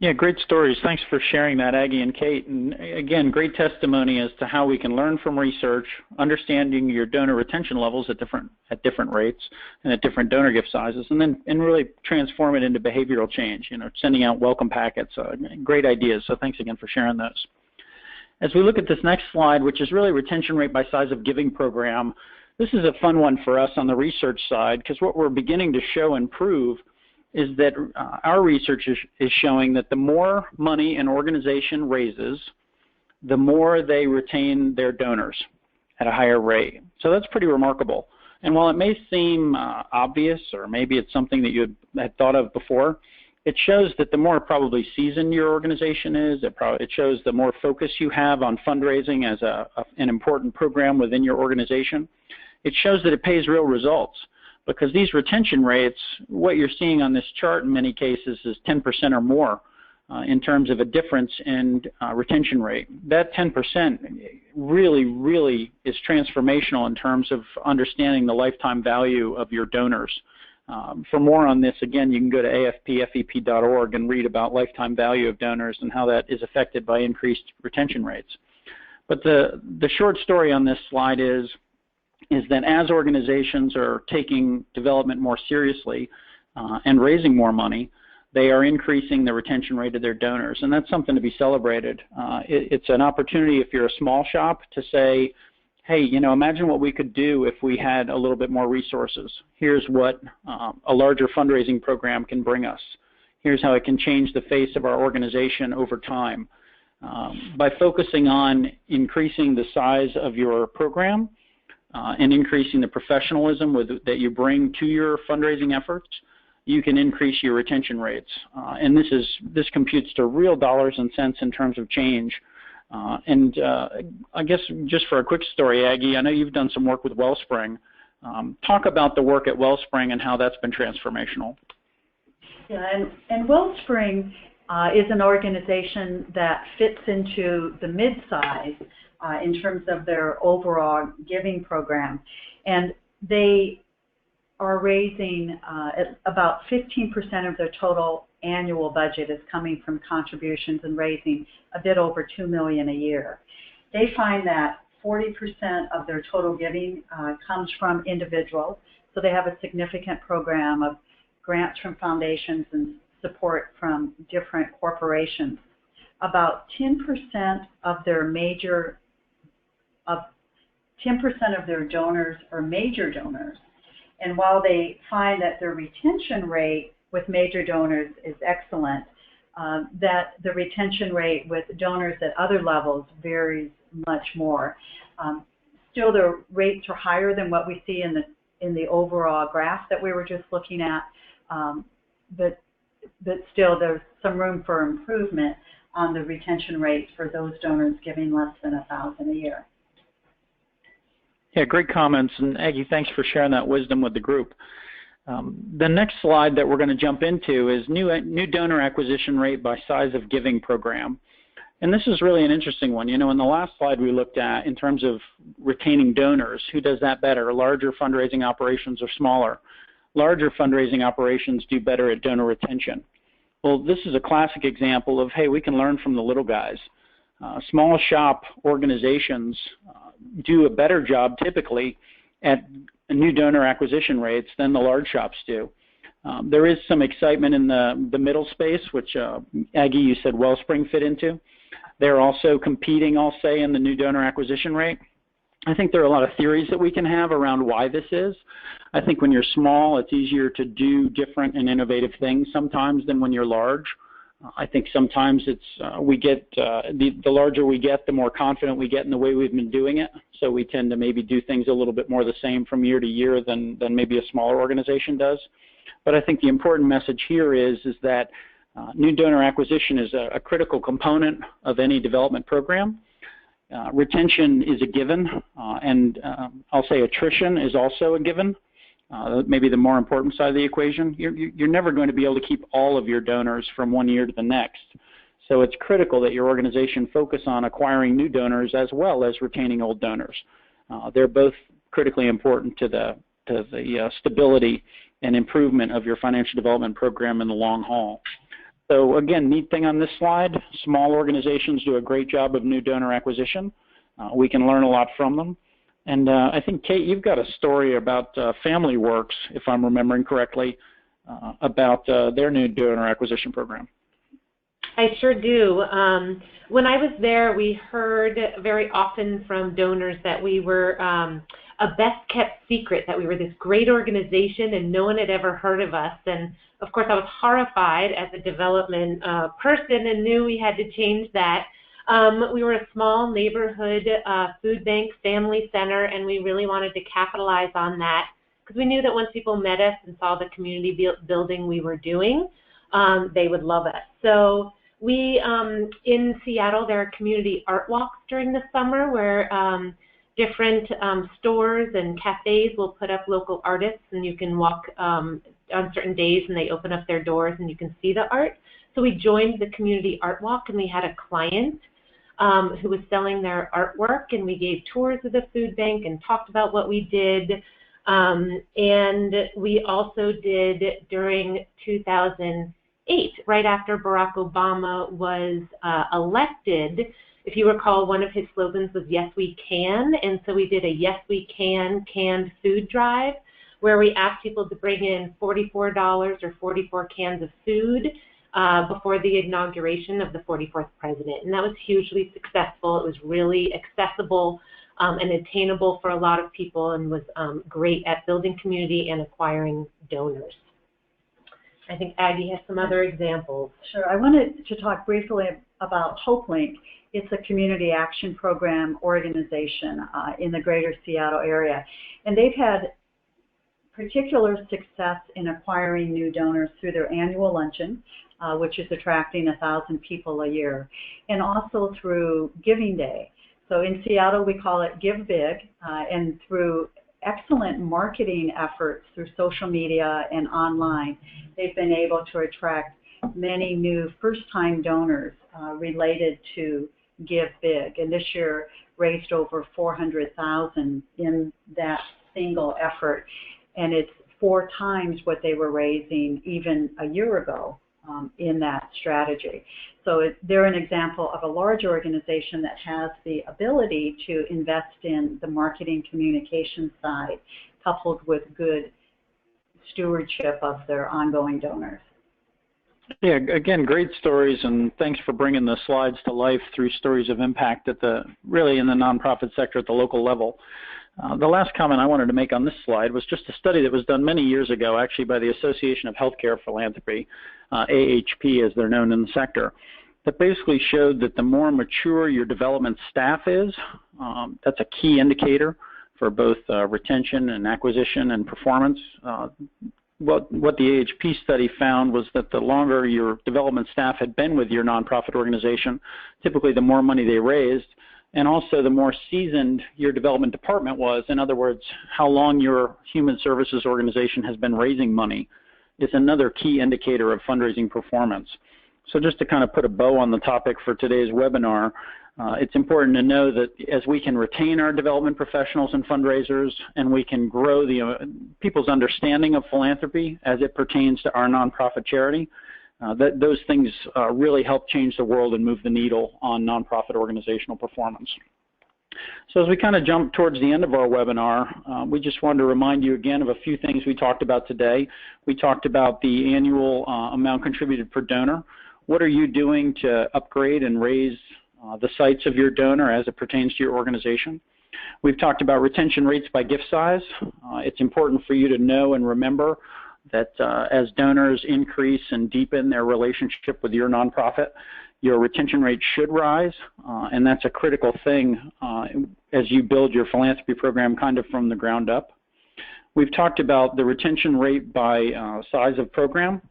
Yeah, great stories. Thanks for sharing that, Aggie and Kate. And again, great testimony as to how we can learn from research, understanding your donor retention levels at different rates and at different donor gift sizes, and really transform it into behavioral change. Sending out welcome packets, great ideas. So thanks again for sharing those. As we look at this next slide, which is really retention rate by size of giving program, this is a fun one for us on the research side, because what we're beginning to show and prove is that our research is showing that the more money an organization raises, the more they retain their donors at a higher rate. So that's pretty remarkable. And while it may seem obvious, or maybe it's something that you had thought of before, it shows that the more probably seasoned your organization is, it shows the more focus you have on fundraising as an important program within your organization. It shows that it pays real results. Because these retention rates, what you're seeing on this chart in many cases is 10% or more in terms of a difference in retention rate. That 10% really, really is transformational in terms of understanding the lifetime value of your donors. For more on this, again, you can go to afpfep.org and read about lifetime value of donors and how that is affected by increased retention rates. But the short story on this slide is that as organizations are taking development more seriously and raising more money, they are increasing the retention rate of their donors, and that's something to be celebrated. It's an opportunity if you're a small shop to say, hey, imagine what we could do if we had a little bit more resources. Here's what a larger fundraising program can bring us. Here's how it can change the face of our organization over time. By focusing on increasing the size of your program, and increasing the professionalism that you bring to your fundraising efforts, you can increase your retention rates. And this computes to real dollars and cents in terms of change. I guess just for a quick story, Aggie, I know you've done some work with Wellspring. Talk about the work at Wellspring and how that's been transformational. Yeah, and Wellspring is an organization that fits into the mid-size in terms of their overall giving program. And they are raising about 15% of their total annual budget is coming from contributions and raising a bit over $2 million a year. They find that 40% of their total giving comes from individuals, so they have a significant program of grants from foundations and support from different corporations. About 10% of their 10% of their donors are major donors. And while they find that their retention rate with major donors is excellent, that the retention rate with donors at other levels varies much more. Still, the rates are higher than what we see in the overall graph that we were just looking at, but still there's some room for improvement on the retention rate for those donors giving less than $1,000 a year. Yeah, great comments, and Aggie, thanks for sharing that wisdom with the group. The next slide that we're going to jump into is new donor acquisition rate by size of giving program. And this is really an interesting one. In the last slide we looked at in terms of retaining donors, who does that better, larger fundraising operations or smaller? Larger fundraising operations do better at donor retention. Well, this is a classic example of, hey, we can learn from the little guys. Small shop organizations do a better job typically at new donor acquisition rates than the large shops do. There is some excitement in the middle space, which Aggie, you said Wellspring fit into. They're also competing, I'll say, in the new donor acquisition rate. I think there are a lot of theories that we can have around why this is. I think when you're small, it's easier to do different and innovative things sometimes than when you're large. I think sometimes it's the larger we get, the more confident we get in the way we've been doing it. So we tend to maybe do things a little bit more the same from year to year than maybe a smaller organization does. But I think the important message here is that new donor acquisition is a critical component of any development program. Retention is a given, and I'll say attrition is also a given. Maybe the more important side of the equation. You're never going to be able to keep all of your donors from one year to the next. So it's critical that your organization focus on acquiring new donors as well as retaining old donors. They're both critically important to the stability and improvement of your financial development program in the long haul. So again, neat thing on this slide, small organizations do a great job of new donor acquisition. We can learn a lot from them. And I think, Kate, you've got a story about Family Works, if I'm remembering correctly, about their new donor acquisition program. I sure do. When I was there, we heard very often from donors that we were a best-kept secret, that we were this great organization and no one had ever heard of us. And, of course, I was horrified as a development person and knew we had to change that. We were a small neighborhood food bank family center, and we really wanted to capitalize on that because we knew that once people met us and saw the community building we were doing, they would love us. So we, in Seattle, there are community art walks during the summer where different stores and cafes will put up local artists, and you can walk on certain days and they open up their doors and you can see the art. So we joined the community art walk, and we had a client who was selling their artwork, and we gave tours of the food bank and talked about what we did. And we also did during 2008, right after Barack Obama was elected. If you recall, one of his slogans was "Yes, we can," and so we did a "Yes, we can" canned food drive, where we asked people to bring in $44 or 44 cans of food before the inauguration of the 44th president. And that was hugely successful. It was really accessible and attainable for a lot of people, and was great at building community and acquiring donors. I think Aggie has some other examples. Sure. I wanted to talk briefly about HopeLink. It's a community action program organization in the greater Seattle area. And they've had particular success in acquiring new donors through their annual luncheon, which is attracting 1,000 people a year, and also through Giving Day. So in Seattle, we call it Give Big, and through excellent marketing efforts through social media and online, they've been able to attract many new first-time donors related to Give Big, and this year raised over $400,000 in that single effort, and it's 4 times what they were raising even a year ago in that strategy. So they're an example of a large organization that has the ability to invest in the marketing communication side, coupled with good stewardship of their ongoing donors. Yeah, again, great stories, and thanks for bringing the slides to life through stories of impact at really in the nonprofit sector at the local level. The last comment I wanted to make on this slide was just a study that was done many years ago, actually by the Association of Healthcare Philanthropy, AHP as they're known in the sector, that basically showed that the more mature your development staff is, that's a key indicator for both retention and acquisition and performance. What the AHP study found was that the longer your development staff had been with your nonprofit organization, typically the more money they raised, and also the more seasoned your development department was. In other words, how long your human services organization has been raising money is another key indicator of fundraising performance. So just to kind of put a bow on the topic for today's webinar, it's important to know that as we can retain our development professionals and fundraisers, and we can grow people's understanding of philanthropy as it pertains to our nonprofit charity, those things really help change the world and move the needle on nonprofit organizational performance. So as we kind of jump towards the end of our webinar, we just wanted to remind you again of a few things we talked about today. We talked about the annual amount contributed per donor. What are you doing to upgrade and raise the sights of your donor as it pertains to your organization? We've talked about retention rates by gift size. It's important for you to know and remember that as donors increase and deepen their relationship with your nonprofit, your retention rate should rise, and that's a critical thing as you build your philanthropy program kind of from the ground up. We've talked about the retention rate by size of program.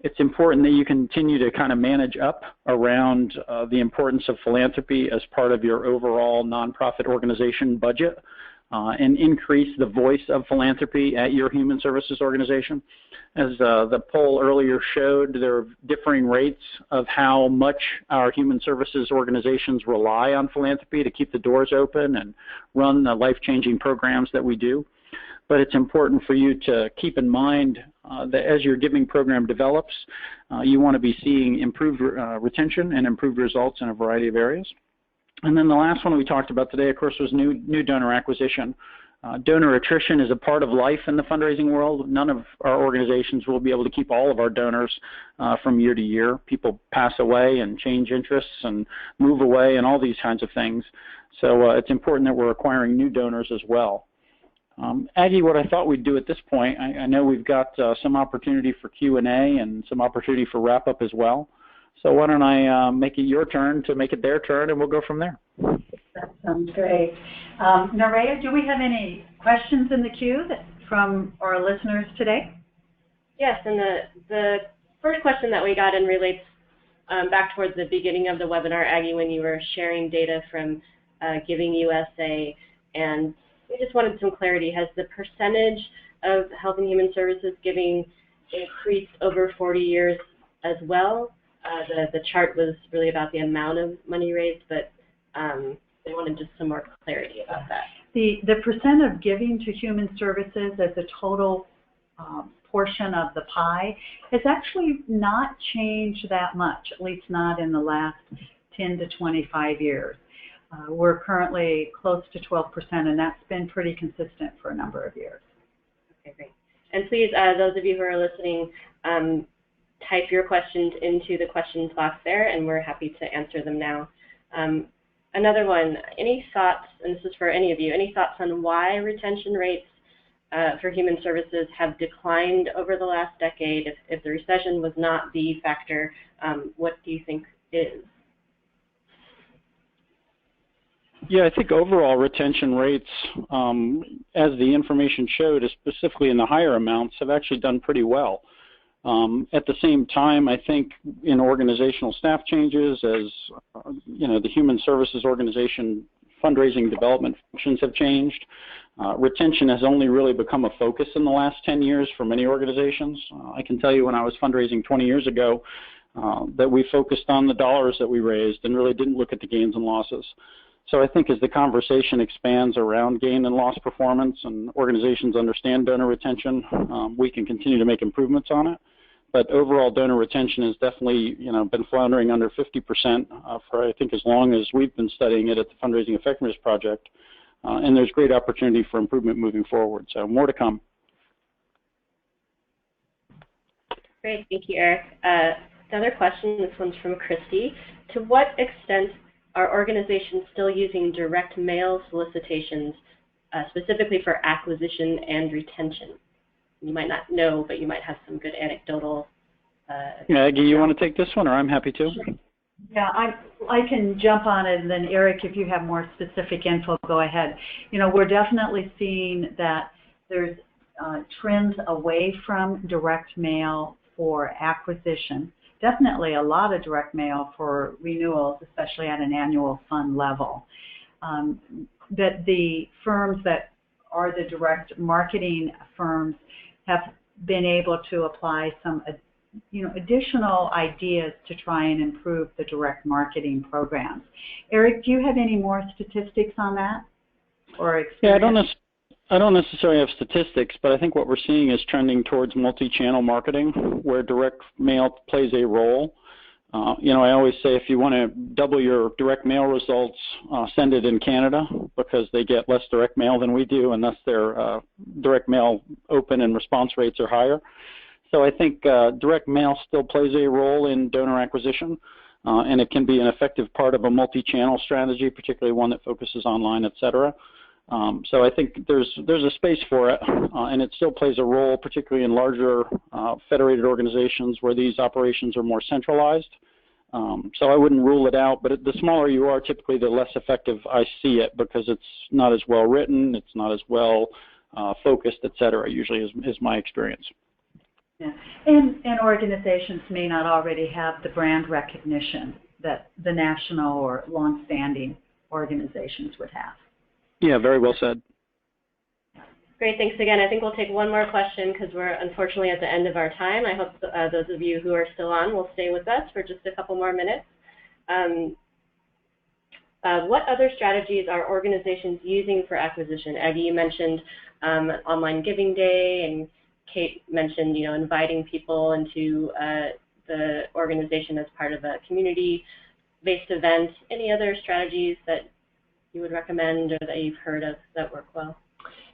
It's important that you continue to kind of manage up around the importance of philanthropy as part of your overall nonprofit organization budget and increase the voice of philanthropy at your human services organization. As the poll earlier showed, there are differing rates of how much our human services organizations rely on philanthropy to keep the doors open and run the life-changing programs that we do. But it's important for you to keep in mind that as your giving program develops, you want to be seeing improved retention and improved results in a variety of areas. And then the last one we talked about today, of course, was new donor acquisition. Donor attrition is a part of life in the fundraising world. None of our organizations will be able to keep all of our donors from year to year. People pass away and change interests and move away and all these kinds of things. So it's important that we're acquiring new donors as well. Aggie, what I thought we'd do at this point, I know we've got some opportunity for Q&A and some opportunity for wrap-up as well. So why don't I make it your turn to make it their turn, and we'll go from there. That sounds great. Nerea, do we have any questions in the queue from our listeners today? Yes, and the first question that we got in relates back towards the beginning of the webinar, Aggie, when you were sharing data from Giving USA, and we just wanted some clarity. Has the percentage of Health and Human Services giving increased over 40 years as well? The chart was really about the amount of money raised, but they wanted just some more clarity about that. The percent of giving to human services as a total portion of the pie has actually not changed that much, at least not in the last 10 to 25 years. We're currently close to 12%, and that's been pretty consistent for a number of years. Okay, great. And please, those of you who are listening, type your questions into the questions box there, and we're happy to answer them now. Another one, any thoughts, and this is for any of you, any thoughts on why retention rates for human services have declined over the last decade? If the recession was not the factor, what do you think is? Yeah, I think overall retention rates, as the information showed, specifically in the higher amounts, have actually done pretty well. At the same time, I think in organizational staff changes, as the human services organization fundraising development functions have changed, retention has only really become a focus in the last 10 years for many organizations. I can tell you when I was fundraising 20 years ago that we focused on the dollars that we raised and really didn't look at the gains and losses. So I think as the conversation expands around gain and loss performance and organizations understand donor retention, we can continue to make improvements on it. But overall donor retention has definitely been floundering under 50% for I think as long as we've been studying it at the Fundraising Effectiveness Project. And there's great opportunity for improvement moving forward. So more to come. Great, thank you, Eric. Another question, this one's from Christy. To what extent are organizations still using direct mail solicitations specifically for acquisition and retention? You might not know, but you might have some good anecdotal. Aggie, you want to take this one, or I'm happy to? Sure. Yeah, I can jump on it, and then Eric, if you have more specific info, go ahead. We're definitely seeing that there's trends away from direct mail for acquisition. Definitely a lot of direct mail for renewals, especially at an annual fund level. That the firms that are the direct marketing firms have been able to apply some additional ideas to try and improve the direct marketing programs. Eric, do you have any more statistics on that or experience? Yeah, I don't necessarily have statistics, but I think what we're seeing is trending towards multi-channel marketing, where direct mail plays a role. I always say if you want to double your direct mail results, send it in Canada, because they get less direct mail than we do, and thus their direct mail open and response rates are higher. So I think direct mail still plays a role in donor acquisition, and it can be an effective part of a multi-channel strategy, particularly one that focuses online, et cetera. So I think there's a space for it, and it still plays a role, particularly in larger federated organizations where these operations are more centralized. So I wouldn't rule it out, but the smaller you are, typically the less effective I see it, because it's not as well written, it's not as well focused, et cetera, usually is my experience. Yeah. And organizations may not already have the brand recognition that the national or long-standing organizations would have. Yeah, very well said. Great, thanks again. I think we'll take one more question because we're unfortunately at the end of our time. I hope those of you who are still on will stay with us for just a couple more minutes. What other strategies are organizations using for acquisition? Aggie, you mentioned online giving day, and Kate mentioned, inviting people into the organization as part of a community-based event. Any other strategies that you would recommend or that you've heard of that work well?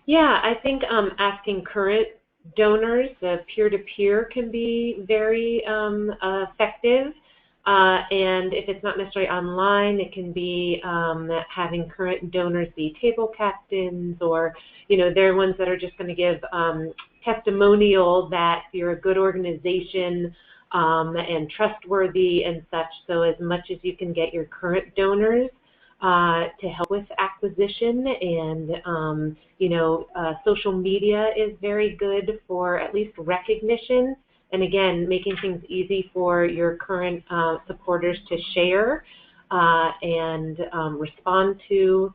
Yeah, I think asking current donors, peer-to-peer can be very effective. And if it's not necessarily online, it can be having current donors be table captains, or, they're ones that are just going to give testimonial that you're a good organization and trustworthy and such. So as much as you can get your current donors to help with acquisition, and social media is very good for at least recognition, and again, making things easy for your current supporters to share and respond to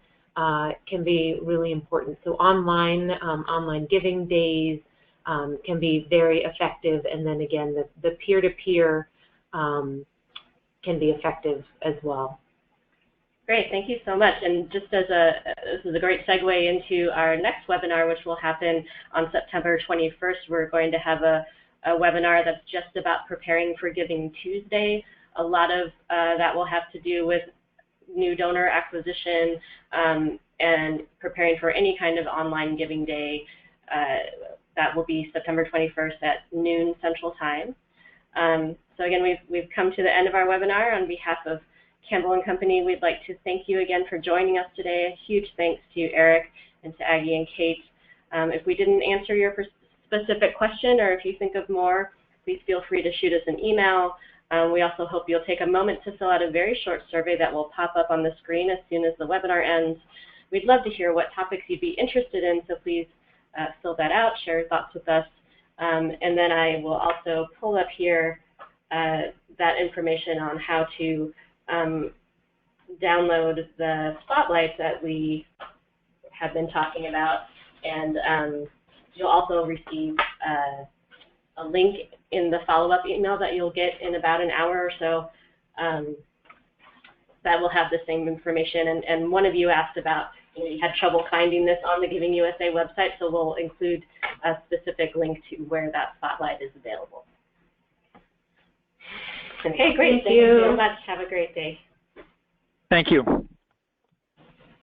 can be really important. So online giving days can be very effective, and then again, the peer-to-peer can be effective as well. Great, thank you so much. And just as this is a great segue into our next webinar, which will happen on September 21st. We're going to have a webinar that's just about preparing for Giving Tuesday. A lot of that will have to do with new donor acquisition and preparing for any kind of online giving day. That will be September 21st at noon Central Time. So again, we've come to the end of our webinar. On behalf of Campbell & Company, we'd like to thank you again for joining us today. A huge thanks to Eric and to Aggie and Kate. If we didn't answer your specific question, or if you think of more, please feel free to shoot us an email. We also hope you'll take a moment to fill out a very short survey that will pop up on the screen as soon as the webinar ends. We'd love to hear what topics you'd be interested in, so please fill that out, share your thoughts with us. And then I will also pull up here that information on how to download the spotlight that we have been talking about, and you'll also receive a link in the follow-up email that you'll get in about an hour or so that will have the same information. And one of you asked about, you had trouble finding this on the Giving USA website, so we'll include a specific link to where that spotlight is available. Okay, great. Thank you so much. Have a great day. Thank you.